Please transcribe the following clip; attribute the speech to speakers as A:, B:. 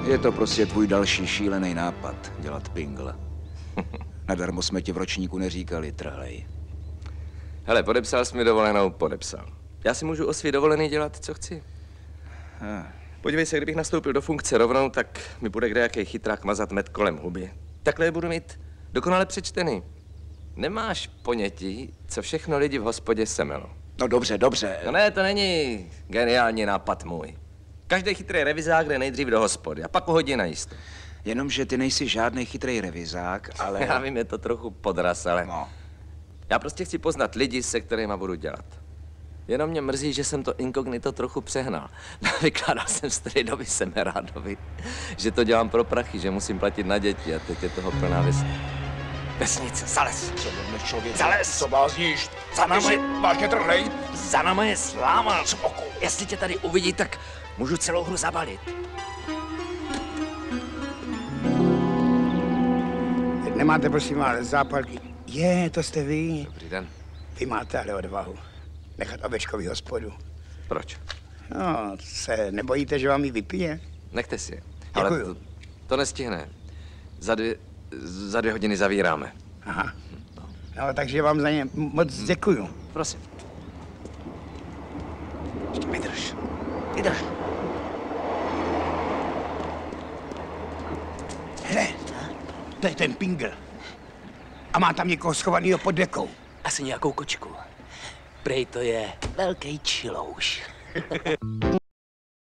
A: Je to prostě tvůj další šílený nápad, dělat pingl. Nadarmo jsme ti v ročníku neříkali, trhlej.
B: Hele, podepsal jsi mi dovolenou, podepsal. Já si můžu o svý dovolený dělat, co chci. Podívej se, kdybych nastoupil do funkce rovnou, tak mi bude kdejaký chytrák mazat med kolem huby. Takhle je budu mít dokonale přečtený. Nemáš ponětí, co všechno lidi v hospodě semelo.
A: No dobře, dobře.
B: No ne, to není geniální nápad můj. Každý chytrý revizák jde nejdřív do hospody a pak hodí na jisto.
A: Jenomže ty nejsi žádný chytrý revizák, ale...
B: Já vím, je to trochu podraz, ale...
A: No.
B: Já prostě chci poznat lidi, se kterýma budu dělat. Jenom mě mrzí, že jsem to inkognito trochu přehnal. Vykládal jsem Stridovi Semerádovi, že to dělám pro prachy, že musím platit na děti a teď je toho plná vesnice. Zales!
A: Co jdeš, člověk?
B: Zales!
A: Co bázníš?
B: Za náma je...
A: Vážně trhlej?
B: Za náma je sláma, cmoku. Jestli tě tady uvidí, tak můžu celou hru zabalit.
C: Nemáte, prosím vás, zápalky? To jste vy.
B: Dobrý den.
C: Vy máte ale odvahu nechat ovečkovi hospodu.
B: Proč?
C: No, se nebojíte, že vám ji vypije?
B: Nechte si je.
C: Děkuju.
B: Ale to nestihne. Za 2 hodiny zavíráme.
C: Aha. No, takže vám za ně moc děkuju.
B: Prosím.
C: Ještě vydrž. Vydrž. Hele, to je ten pingl. A má tam někoho schovanýho pod dekou.
D: Asi nějakou kočku. Prej to je velký čilouš.